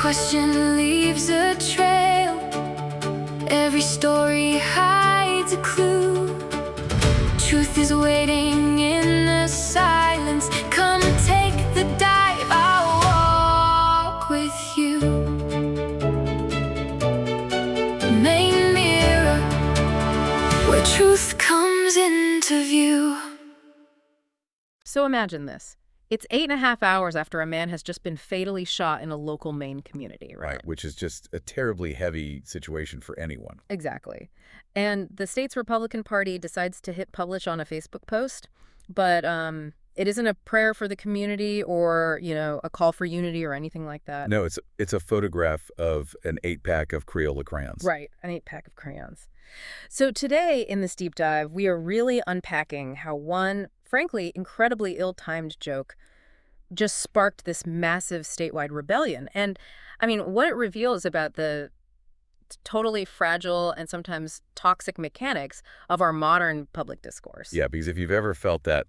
question leaves a trail. Every story hides a clue. Truth is waiting in the silence. Come take the dive, I'll walk with you. Maine Mirror, where truth comes into view. So imagine this. It's 8.5 hours after a man has just been fatally shot in a local Maine community, right? Right, which is just a terribly heavy situation for anyone. Exactly. And the state's Republican Party decides to hit publish on a Facebook post, but it isn't a prayer for the community or, a call for unity or anything like that. No, it's a photograph of an 8-pack of Crayola crayons. Right, an 8-pack of crayons. So today in this deep dive, we are really unpacking how one, frankly, incredibly ill-timed joke just sparked this massive statewide rebellion. And, what it reveals about the totally fragile and sometimes toxic mechanics of our modern public discourse. Yeah, because if you've ever felt that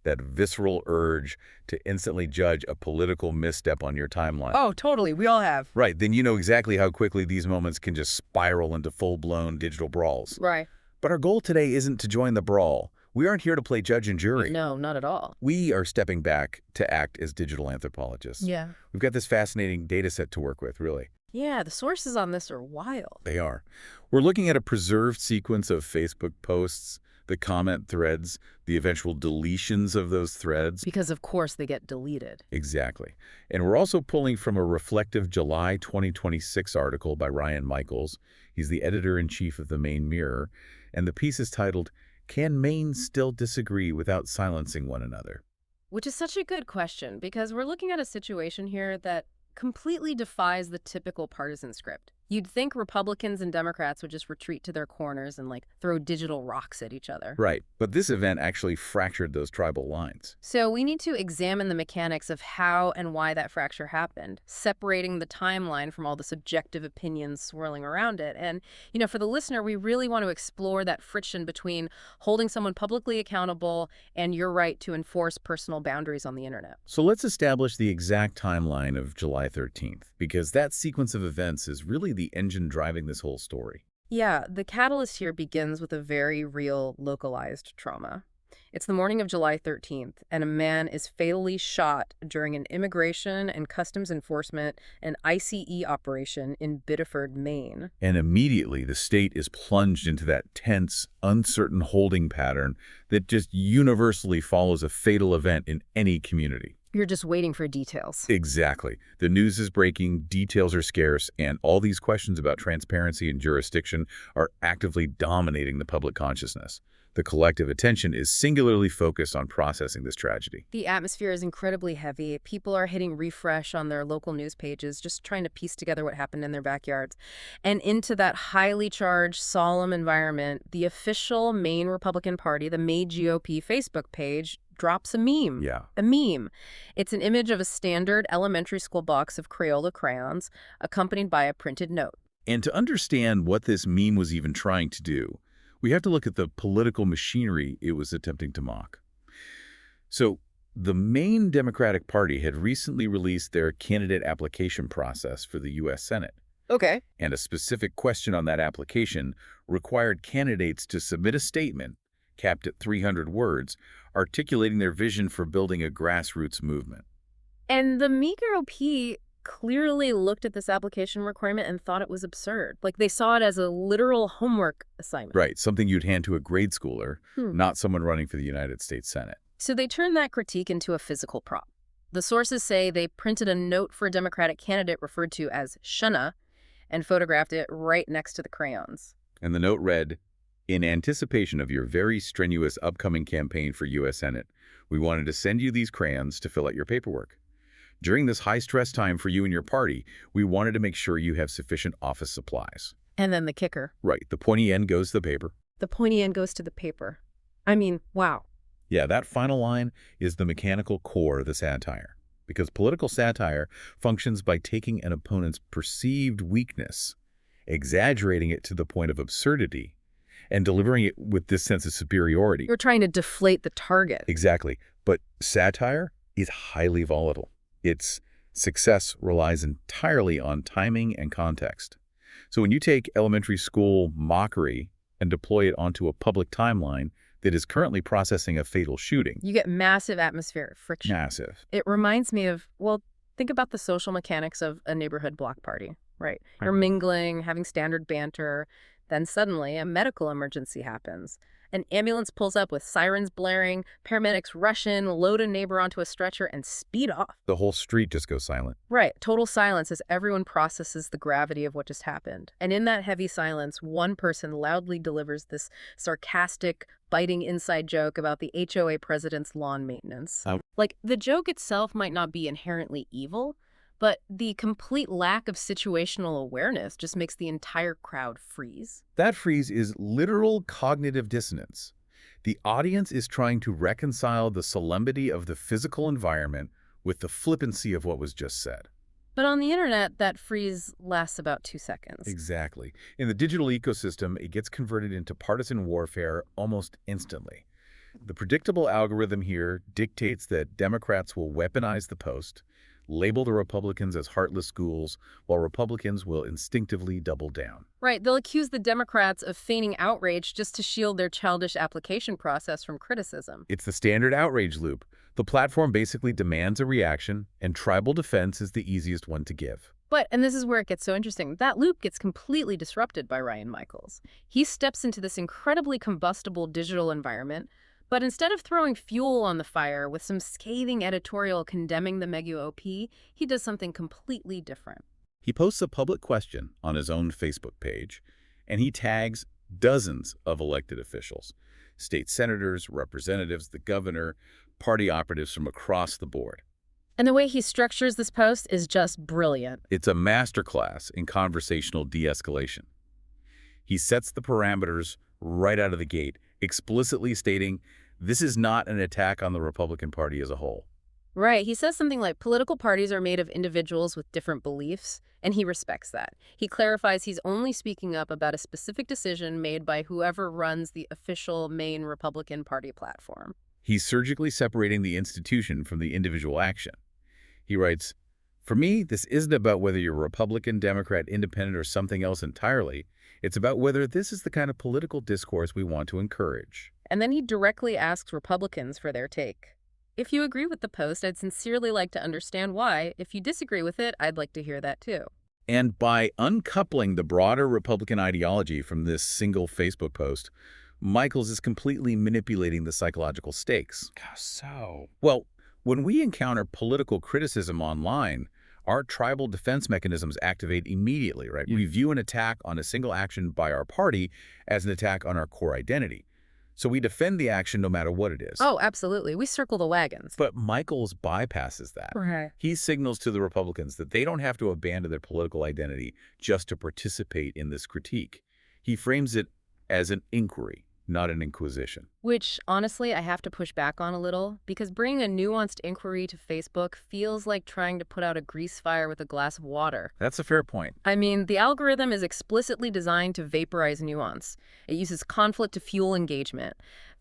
visceral urge to instantly judge a political misstep on your timeline. Oh, totally. We all have. Right, then you know exactly how quickly these moments can just spiral into full-blown digital brawls. Right. But our goal today isn't to join the brawl. We aren't here to play judge and jury. No, not at all. We are stepping back to act as digital anthropologists. Yeah. We've got this fascinating data set to work with, really. Yeah, the sources on this are wild. They are. We're looking at a preserved sequence of Facebook posts, the comment threads, the eventual deletions of those threads. Because, of course, they get deleted. Exactly. And we're also pulling from a reflective July 2026 article by Ryan Michaels. He's the editor-in-chief of the Maine Mirror. And the piece is titled, "Can Maine Still Disagree Without Silencing One Another?" Which is such a good question, because we're looking at a situation here that completely defies the typical partisan script. You'd think Republicans and Democrats would just retreat to their corners and throw digital rocks at each other. Right, but this event actually fractured those tribal lines. So we need to examine the mechanics of how and why that fracture happened, separating the timeline from all the subjective opinions swirling around it. And, for the listener, we really want to explore that friction between holding someone publicly accountable and your right to enforce personal boundaries on the internet. So let's establish the exact timeline of July 13th, because that sequence of events is really the engine driving this whole story. Yeah, the catalyst here begins with a very real, localized trauma. It's the morning of July 13th, and a man is fatally shot during an immigration and customs enforcement and ICE operation in Biddeford, Maine. And immediately, the state is plunged into that tense, uncertain holding pattern that just universally follows a fatal event in any community. You're just waiting for details. Exactly. The news is breaking, details are scarce, and all these questions about transparency and jurisdiction are actively dominating the public consciousness. The collective attention is singularly focused on processing this tragedy. The atmosphere is incredibly heavy. People are hitting refresh on their local news pages, just trying to piece together what happened in their backyards. And into that highly charged, solemn environment, the official Maine Republican Party, the Maine GOP Facebook page, drops a meme. Yeah. A meme. It's an image of a standard elementary school box of Crayola crayons, accompanied by a printed note. And to understand what this meme was even trying to do, we have to look at the political machinery it was attempting to mock. So, the Maine Democratic Party had recently released their candidate application process for the U.S. Senate. Okay. And a specific question on that application required candidates to submit a statement, capped at 300 words, articulating their vision for building a grassroots movement. And the Maine GOP clearly looked at this application requirement and thought it was absurd. They saw it as a literal homework assignment. Right, something you'd hand to a grade schooler, not someone running for the United States Senate. So they turned that critique into a physical prop. The sources say they printed a note for a Democratic candidate referred to as Shunna and photographed it right next to the crayons. And the note read, "In anticipation of your very strenuous upcoming campaign for U.S. Senate, we wanted to send you these crayons to fill out your paperwork. During this high-stress time for you and your party, we wanted to make sure you have sufficient office supplies." And then the kicker. Right, the pointy end goes to the paper. The pointy end goes to the paper. Wow. Yeah, that final line is the mechanical core of the satire. Because political satire functions by taking an opponent's perceived weakness, exaggerating it to the point of absurdity, and delivering it with this sense of superiority. You're trying to deflate the target. Exactly. But satire is highly volatile. It's Success relies entirely on timing and context. So when you take elementary school mockery and deploy it onto a public timeline that is currently processing a fatal shooting. You get massive atmospheric friction. Massive. It reminds me of, well, think about the social mechanics of a neighborhood block party, right? You're mingling, having standard banter. Then suddenly a medical emergency happens. An ambulance pulls up with sirens blaring, paramedics rush in, load a neighbor onto a stretcher, and speed off. The whole street just goes silent. Right, total silence as everyone processes the gravity of what just happened. And in that heavy silence, one person loudly delivers this sarcastic, biting inside joke about the HOA president's lawn maintenance. Like, the joke itself might not be inherently evil, but the complete lack of situational awareness just makes the entire crowd freeze. That freeze is literal cognitive dissonance. The audience is trying to reconcile the solemnity of the physical environment with the flippancy of what was just said. But on the internet, that freeze lasts about 2 seconds. Exactly. In the digital ecosystem, it gets converted into partisan warfare almost instantly. The predictable algorithm here dictates that Democrats will weaponize the post, label the Republicans as heartless ghouls, while Republicans will instinctively double down. Right, they'll accuse the Democrats of feigning outrage just to shield their childish application process from criticism. It's the standard outrage loop. The platform basically demands a reaction, and tribal defense is the easiest one to give. But, and this is where it gets so interesting, that loop gets completely disrupted by Ryan Michaels. He steps into this incredibly combustible digital environment, but instead of throwing fuel on the fire with some scathing editorial condemning the Maine GOP, he does something completely different. He posts a public question on his own Facebook page, and he tags dozens of elected officials, state senators, representatives, the governor, party operatives from across the board. And the way he structures this post is just brilliant. It's a masterclass in conversational de-escalation. He sets the parameters right out of the gate, explicitly stating this is not an attack on the Republican Party as a whole. Right. He says something like political parties are made of individuals with different beliefs, and he respects that. He clarifies he's only speaking up about a specific decision made by whoever runs the official Maine Republican Party platform. He's surgically separating the institution from the individual action. He writes, "For me, this isn't about whether you're Republican, Democrat, Independent, or something else entirely. It's about whether this is the kind of political discourse we want to encourage." And then he directly asks Republicans for their take. If you agree with the post, I'd sincerely like to understand why. If you disagree with it, I'd like to hear that too. And by uncoupling the broader Republican ideology from this single Facebook post, Michaels is completely manipulating the psychological stakes. How so? Well, when we encounter political criticism online, our tribal defense mechanisms activate immediately, right? We view an attack on a single action by our party as an attack on our core identity. So we defend the action no matter what it is. Oh, absolutely. We circle the wagons. But Michaels bypasses that. Right. He signals to the Republicans that they don't have to abandon their political identity just to participate in this critique. He frames it as an inquiry, not an inquisition. Which, honestly, I have to push back on a little, because bringing a nuanced inquiry to Facebook feels like trying to put out a grease fire with a glass of water. That's a fair point. I mean, the algorithm is explicitly designed to vaporize nuance. It uses conflict to fuel engagement.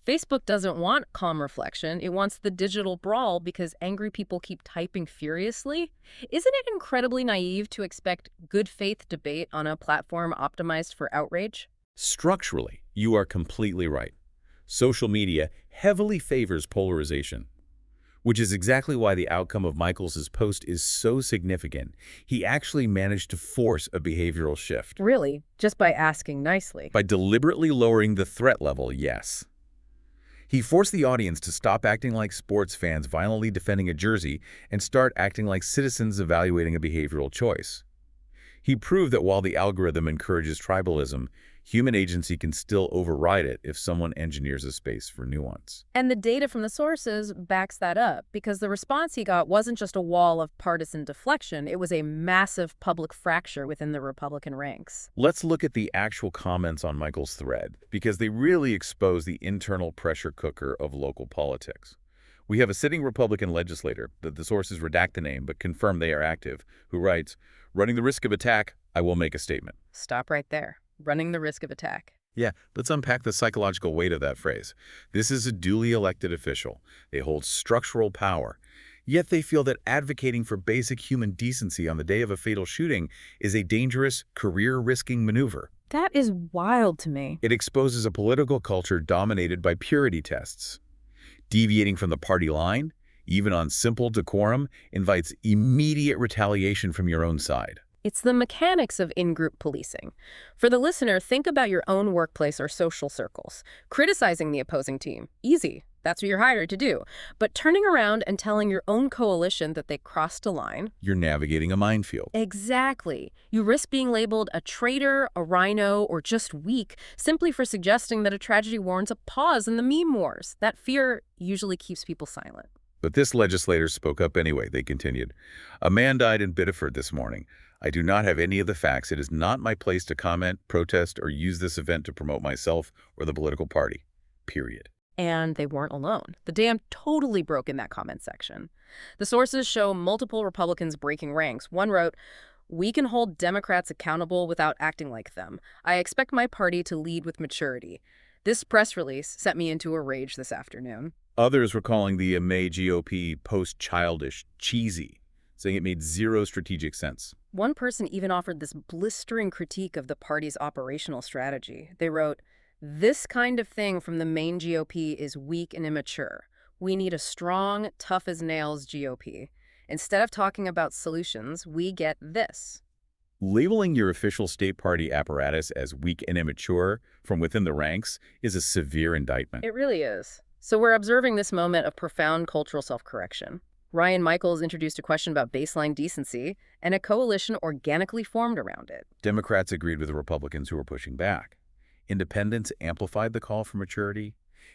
Facebook doesn't want calm reflection. It wants the digital brawl because angry people keep typing furiously. Isn't it incredibly naive to expect good faith debate on a platform optimized for outrage? Structurally, you are completely right. Social media heavily favors polarization, which is exactly why the outcome of Michaels' post is so significant. He actually managed to force a behavioral shift. Really? Just by asking nicely? By deliberately lowering the threat level, yes. He forced the audience to stop acting like sports fans violently defending a jersey and start acting like citizens evaluating a behavioral choice. He proved that while the algorithm encourages tribalism, human agency can still override it if someone engineers a space for nuance. And the data from the sources backs that up, because the response he got wasn't just a wall of partisan deflection, it was a massive public fracture within the Republican ranks. Let's look at the actual comments on Michael's thread, because they really expose the internal pressure cooker of local politics. We have a sitting Republican legislator, that the sources redact the name but confirm they are active, who writes, "Running the risk of attack, I will make a statement." Stop right there. Running the risk of attack. Yeah, let's unpack the psychological weight of that phrase. This is a duly elected official. They hold structural power. Yet they feel that advocating for basic human decency on the day of a fatal shooting is a dangerous, career-risking maneuver. That is wild to me. It exposes a political culture dominated by purity tests. Deviating from the party line, even on simple decorum, invites immediate retaliation from your own side. It's the mechanics of in-group policing. For the listener, think about your own workplace or social circles. Criticizing the opposing team, easy. That's what you're hired to do. But turning around and telling your own coalition that they crossed a line... You're navigating a minefield. Exactly. You risk being labeled a traitor, a rhino, or just weak simply for suggesting that a tragedy warrants a pause in the meme wars. That fear usually keeps people silent. But this legislator spoke up anyway, they continued. A man died in Biddeford this morning. I do not have any of the facts. It is not my place to comment, protest, or use this event to promote myself or the political party. Period. And they weren't alone. The dam totally broke in that comment section. The sources show multiple Republicans breaking ranks. One wrote, "We can hold Democrats accountable without acting like them. I expect my party to lead with maturity. This press release sent me into a rage this afternoon." Others were calling the Maine GOP post-childish, cheesy, saying it made zero strategic sense. One person even offered this blistering critique of the party's operational strategy. They wrote, "This kind of thing from the Maine GOP is weak and immature. We need a strong, tough-as-nails GOP. Instead of talking about solutions, we get this." Labeling your official state party apparatus as weak and immature from within the ranks is a severe indictment. It really is. So we're observing this moment of profound cultural self-correction. Ryan Michaels introduced a question about baseline decency, and a coalition organically formed around it. Democrats agreed with the Republicans who were pushing back. Independents amplified the call for maturity.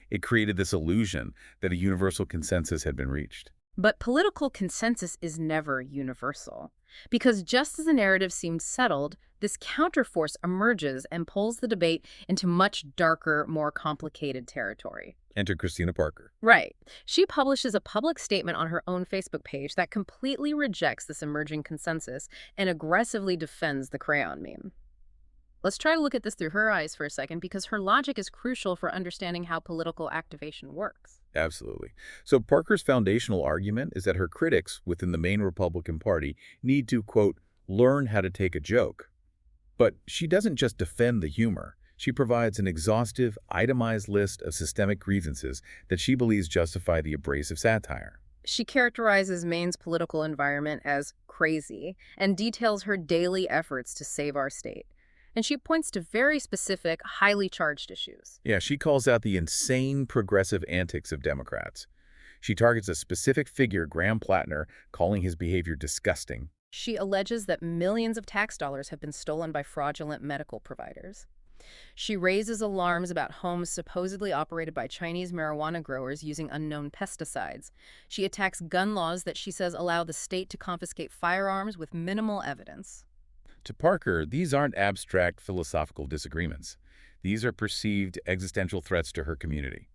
It created this illusion that a universal consensus had been reached. But political consensus is never universal. Because just as the narrative seemed settled, this counterforce emerges and pulls the debate into much darker, more complicated territory. Enter Christina Parker. Right. She publishes a public statement on her own Facebook page that completely rejects this emerging consensus and aggressively defends the crayon meme. Let's try to look at this through her eyes for a second, because her logic is crucial for understanding how political activation works. Absolutely. So Parker's foundational argument is that her critics within the Maine Republican Party need to, quote, learn how to take a joke. But she doesn't just defend the humor. She provides an exhaustive, itemized list of systemic grievances that she believes justify the abrasive satire. She characterizes Maine's political environment as crazy and details her daily efforts to save our state. And she points to very specific, highly charged issues. Yeah, she calls out the insane progressive antics of Democrats. She targets a specific figure, Graham Plattner, calling his behavior disgusting. She alleges that millions of tax dollars have been stolen by fraudulent medical providers. She raises alarms about homes supposedly operated by Chinese marijuana growers using unknown pesticides. She attacks gun laws that she says allow the state to confiscate firearms with minimal evidence. To Parker, these aren't abstract philosophical disagreements. These are perceived existential threats to her community.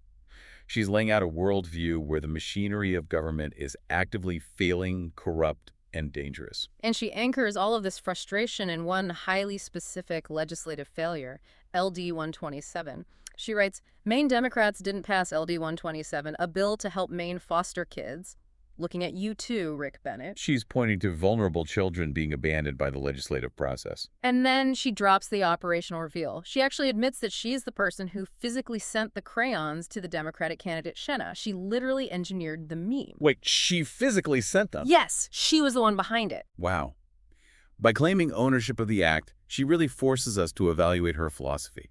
She's laying out a worldview where the machinery of government is actively failing, corrupt, and dangerous. And she anchors all of this frustration in one highly specific legislative failure, LD 127. She writes, Maine Democrats didn't pass LD 127, a bill to help Maine foster kids. Looking at you too, Rick Bennett. She's pointing to vulnerable children being abandoned by the legislative process. And then she drops the operational reveal. She actually admits that she's the person who physically sent the crayons to the Democratic candidate Shenna. She literally engineered the meme. Wait, she physically sent them? Yes, she was the one behind it. Wow. By claiming ownership of the act, she really forces us to evaluate her philosophy.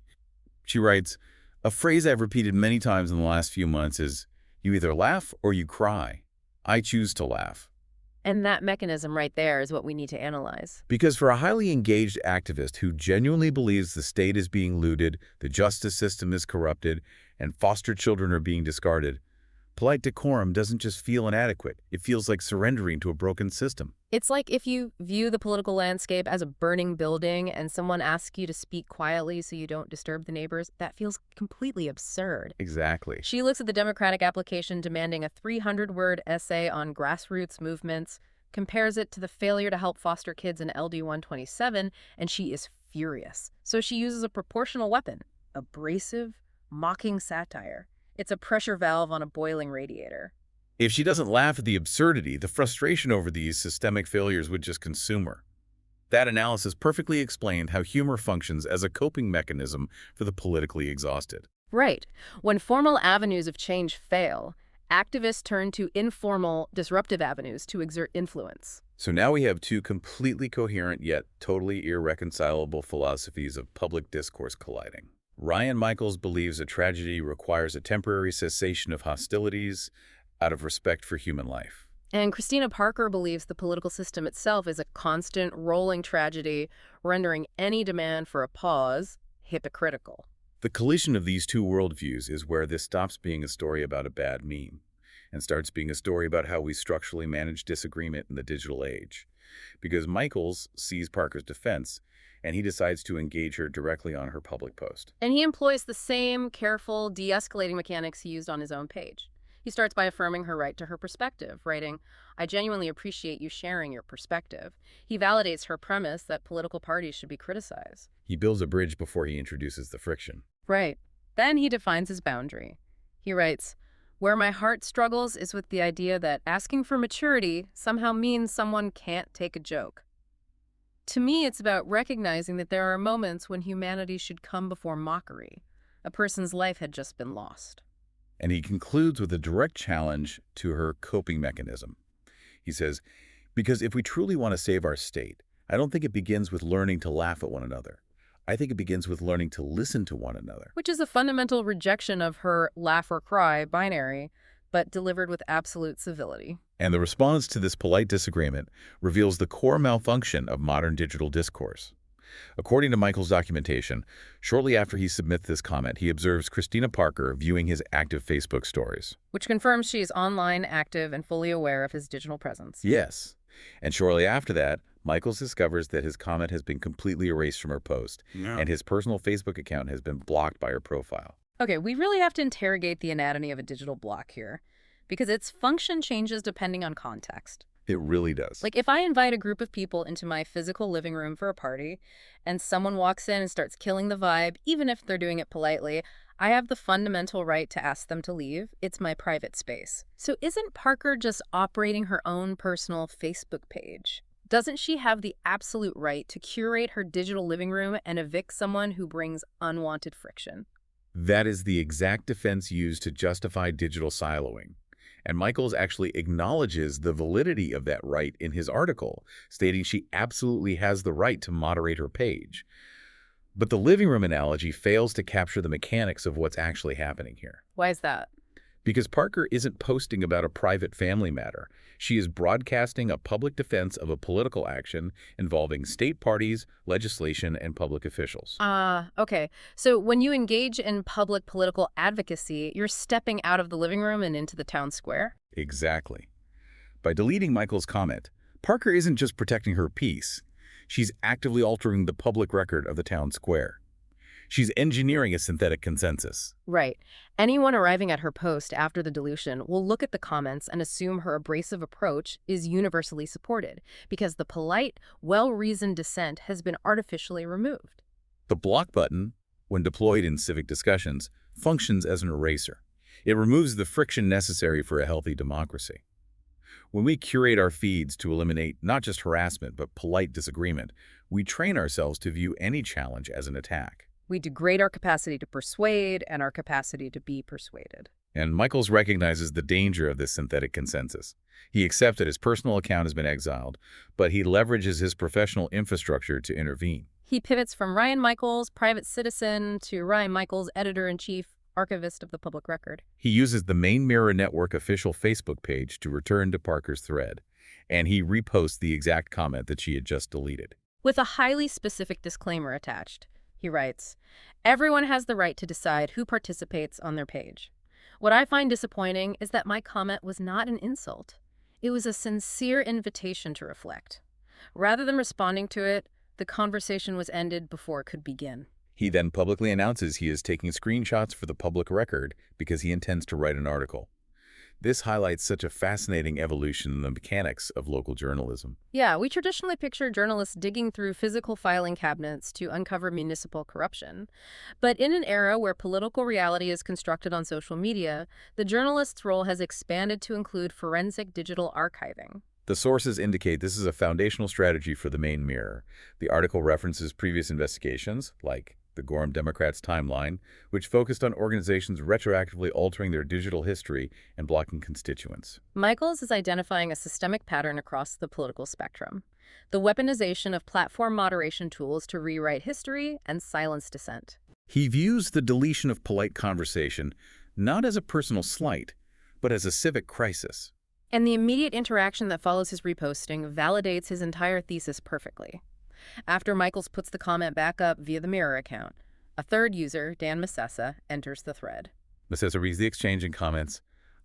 She writes, a phrase I've repeated many times in the last few months is, you either laugh or you cry. I choose to laugh. And that mechanism right there is what we need to analyze. Because for a highly engaged activist who genuinely believes the state is being looted, the justice system is corrupted, and foster children are being discarded, polite decorum doesn't just feel inadequate. It feels like surrendering to a broken system. It's like if you view the political landscape as a burning building and someone asks you to speak quietly so you don't disturb the neighbors. That feels completely absurd. Exactly. She looks at the Democratic application demanding a 300-word essay on grassroots movements, compares it to the failure to help foster kids in LD 127, and she is furious. So she uses a proportional weapon, abrasive, mocking satire. It's a pressure valve on a boiling radiator. If she doesn't laugh at the absurdity, the frustration over these systemic failures would just consume her. That analysis perfectly explained how humor functions as a coping mechanism for the politically exhausted. Right. When formal avenues of change fail, activists turn to informal, disruptive avenues to exert influence. So now we have two completely coherent yet totally irreconcilable philosophies of public discourse colliding. Ryan Michaels believes a tragedy requires a temporary cessation of hostilities out of respect for human life. And Christina Parker believes the political system itself is a constant, rolling tragedy, rendering any demand for a pause hypocritical. The collision of these two worldviews is where this stops being a story about a bad meme and starts being a story about how we structurally manage disagreement in the digital age. Because Michaels sees Parker's defense, and he decides to engage her directly on her public post. And he employs the same careful, de-escalating mechanics he used on his own page. He starts by affirming her right to her perspective, writing, "I genuinely appreciate you sharing your perspective." He validates her premise that political parties should be criticized. He builds a bridge before he introduces the friction. Right. Then he defines his boundary. He writes, "Where my heart struggles is with the idea that asking for maturity somehow means someone can't take a joke. To me, it's about recognizing that there are moments when humanity should come before mockery. A person's life had just been lost." And he concludes with a direct challenge to her coping mechanism. He says, because if we truly want to save our state, I don't think it begins with learning to laugh at one another. I think it begins with learning to listen to one another. Which is a fundamental rejection of her laugh or cry binary, but delivered with absolute civility. And the response to this polite disagreement reveals the core malfunction of modern digital discourse. According to Michael's documentation, shortly after he submits this comment, he observes Christina Parker viewing his active Facebook stories. Which confirms she is online, active, and fully aware of his digital presence. Yes. And shortly after that, Michaels discovers that his comment has been completely erased from her post, and his personal Facebook account has been blocked by her profile. Okay, we really have to interrogate the anatomy of a digital block here, because its function changes depending on context. It really does. Like, if I invite a group of people into my physical living room for a party, and someone walks in and starts killing the vibe, even if they're doing it politely, I have the fundamental right to ask them to leave. It's my private space. So isn't Parker just operating her own personal Facebook page? Doesn't she have the absolute right to curate her digital living room and evict someone who brings unwanted friction? That is the exact defense used to justify digital siloing. And Michaels actually acknowledges the validity of that right in his article, stating she absolutely has the right to moderate her page. But the living room analogy fails to capture the mechanics of what's actually happening here. Why is that? Because Parker isn't posting about a private family matter. She is broadcasting a public defense of a political action involving state parties, legislation, and public officials. Okay. So when you engage in public political advocacy, you're stepping out of the living room and into the town square? Exactly. By deleting Michael's comment, Parker isn't just protecting her peace. She's actively altering the public record of the town square. She's engineering a synthetic consensus. Right. Anyone arriving at her post after the deletion will look at the comments and assume her abrasive approach is universally supported because the polite, well-reasoned dissent has been artificially removed. The block button, when deployed in civic discussions, functions as an eraser. It removes the friction necessary for a healthy democracy. When we curate our feeds to eliminate not just harassment but polite disagreement, we train ourselves to view any challenge as an attack. We degrade our capacity to persuade and our capacity to be persuaded. And Michaels recognizes the danger of this synthetic consensus. He accepts that his personal account has been exiled, but he leverages his professional infrastructure to intervene. He pivots from Ryan Michaels, private citizen, to Ryan Michaels, editor-in-chief, archivist of the public record. He uses the Maine Mirror Network official Facebook page to return to Parker's thread, and he reposts the exact comment that she had just deleted. With a highly specific disclaimer attached. He writes, "Everyone has the right to decide who participates on their page. What I find disappointing is that my comment was not an insult. It was a sincere invitation to reflect. Rather than responding to it, the conversation was ended before it could begin." He then publicly announces he is taking screenshots for the public record because he intends to write an article. This highlights such a fascinating evolution in the mechanics of local journalism. Yeah, we traditionally picture journalists digging through physical filing cabinets to uncover municipal corruption. But in an era where political reality is constructed on social media, the journalist's role has expanded to include forensic digital archiving. The sources indicate this is a foundational strategy for the Maine Mirror. The article references previous investigations, like the Gorham Democrats timeline, which focused on organizations retroactively altering their digital history and blocking constituents. Michaels is identifying a systemic pattern across the political spectrum: the weaponization of platform moderation tools to rewrite history and silence dissent. He views the deletion of polite conversation not as a personal slight, but as a civic crisis. And the immediate interaction that follows his reposting validates his entire thesis perfectly. After Michaels puts the comment back up via the Mirror account, a third user, Dan Massessa, enters the thread. Massessa reads the exchange and comments,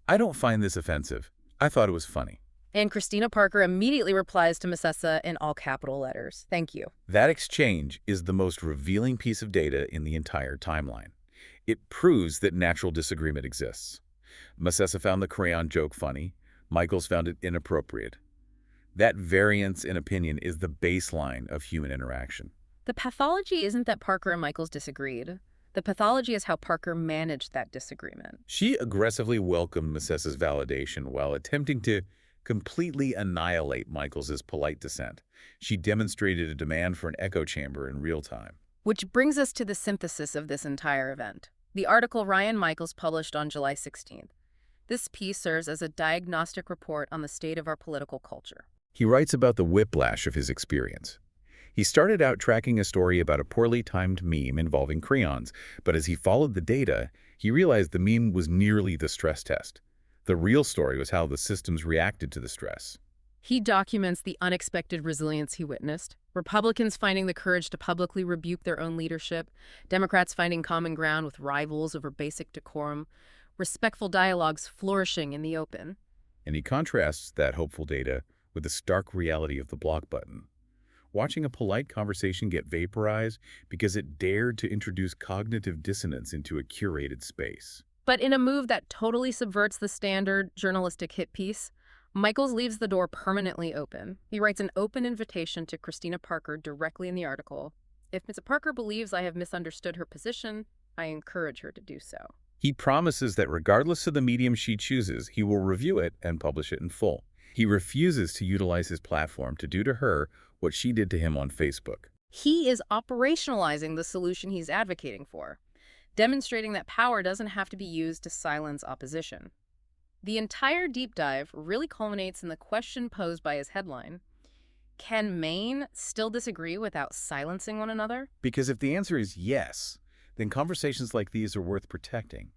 "I don't find this offensive. I thought it was funny." And Christina Parker immediately replies to Massessa in all capital letters. "Thank you." That exchange is the most revealing piece of data in the entire timeline. It proves that natural disagreement exists. Massessa found the crayon joke funny. Michaels found it inappropriate. That variance in opinion is the baseline of human interaction. The pathology isn't that Parker and Michaels disagreed. The pathology is how Parker managed that disagreement. She aggressively welcomed Massessa's validation while attempting to completely annihilate Michaels's polite dissent. She demonstrated a demand for an echo chamber in real time. Which brings us to the synthesis of this entire event. The article Ryan Michaels published on July 16th. This piece serves as a diagnostic report on the state of our political culture. He writes about the whiplash of his experience. He started out tracking a story about a poorly timed meme involving crayons, but as he followed the data, he realized the meme was nearly the stress test. The real story was how the systems reacted to the stress. He documents the unexpected resilience he witnessed: Republicans finding the courage to publicly rebuke their own leadership, Democrats finding common ground with rivals over basic decorum, respectful dialogues flourishing in the open. And he contrasts that hopeful data with the stark reality of the block button. Watching a polite conversation get vaporized because it dared to introduce cognitive dissonance into a curated space. But in a move that totally subverts the standard journalistic hit piece, Michaels leaves the door permanently open. He writes an open invitation to Christina Parker directly in the article. If Ms. Parker believes I have misunderstood her position, I encourage her to do so. He promises that regardless of the medium she chooses, he will review it and publish it in full. He refuses to utilize his platform to do to her what she did to him on Facebook. He is operationalizing the solution he's advocating for, demonstrating that power doesn't have to be used to silence opposition. The entire deep dive really culminates in the question posed by his headline: can Maine still disagree without silencing one another? Because if the answer is yes, then conversations like these are worth protecting.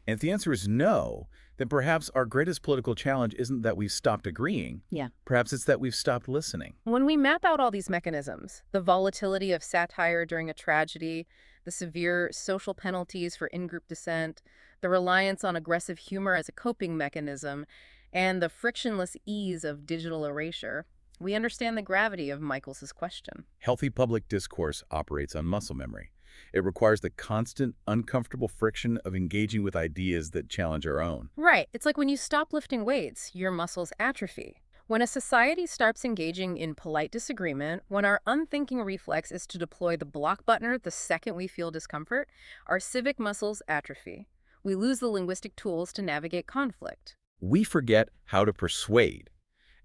And if the answer is no, then perhaps our greatest political challenge isn't that we've stopped agreeing. Yeah. Perhaps it's that we've stopped listening. When we map out all these mechanisms, the volatility of satire during a tragedy, the severe social penalties for in-group dissent, the reliance on aggressive humor as a coping mechanism, and the frictionless ease of digital erasure, we understand the gravity of Michaels's question. Healthy public discourse operates on muscle memory. It requires the constant, uncomfortable friction of engaging with ideas that challenge our own. Right. It's like when you stop lifting weights, your muscles atrophy. When a society starts engaging in polite disagreement, when our unthinking reflex is to deploy the block button the second we feel discomfort, our civic muscles atrophy. We lose the linguistic tools to navigate conflict. We forget how to persuade,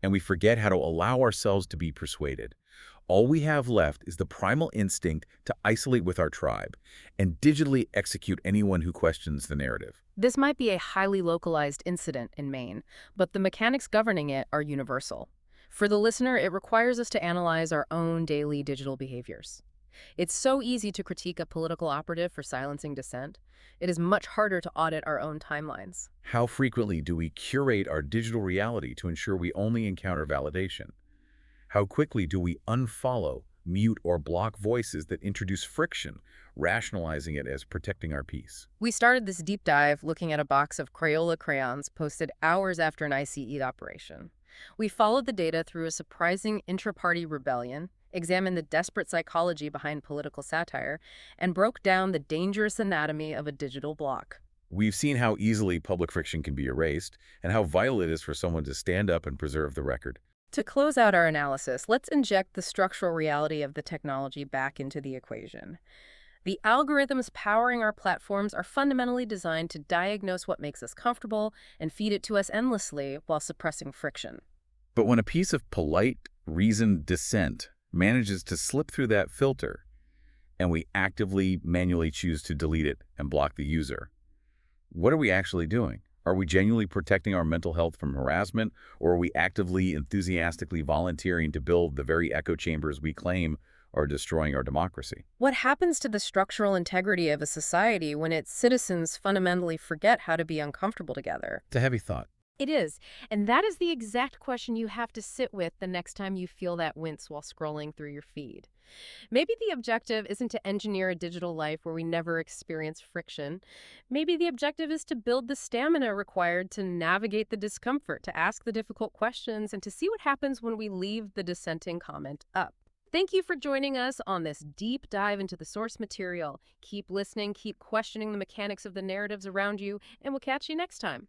and we forget how to allow ourselves to be persuaded. All we have left is the primal instinct to isolate with our tribe and digitally execute anyone who questions the narrative. This might be a highly localized incident in Maine, but the mechanics governing it are universal. For the listener, it requires us to analyze our own daily digital behaviors. It's so easy to critique a political operative for silencing dissent. It is much harder to audit our own timelines. How frequently do we curate our digital reality to ensure we only encounter validation? How quickly do we unfollow, mute, or block voices that introduce friction, rationalizing it as protecting our peace? We started this deep dive looking at a box of Crayola crayons posted hours after an ICE operation. We followed the data through a surprising intra-party rebellion, examined the desperate psychology behind political satire, and broke down the dangerous anatomy of a digital block. We've seen how easily public friction can be erased and how vital it is for someone to stand up and preserve the record. To close out our analysis, let's inject the structural reality of the technology back into the equation. The algorithms powering our platforms are fundamentally designed to diagnose what makes us comfortable and feed it to us endlessly while suppressing friction. But when a piece of polite, reasoned dissent manages to slip through that filter, and we actively, manually choose to delete it and block the user, what are we actually doing? Are we genuinely protecting our mental health from harassment, or are we actively, enthusiastically volunteering to build the very echo chambers we claim are destroying our democracy? What happens to the structural integrity of a society when its citizens fundamentally forget how to be uncomfortable together? It's a heavy thought. It is. And that is the exact question you have to sit with the next time you feel that wince while scrolling through your feed. Maybe the objective isn't to engineer a digital life where we never experience friction. Maybe the objective is to build the stamina required to navigate the discomfort, to ask the difficult questions, and to see what happens when we leave the dissenting comment up. Thank you for joining us on this deep dive into the source material. Keep listening, keep questioning the mechanics of the narratives around you, and we'll catch you next time.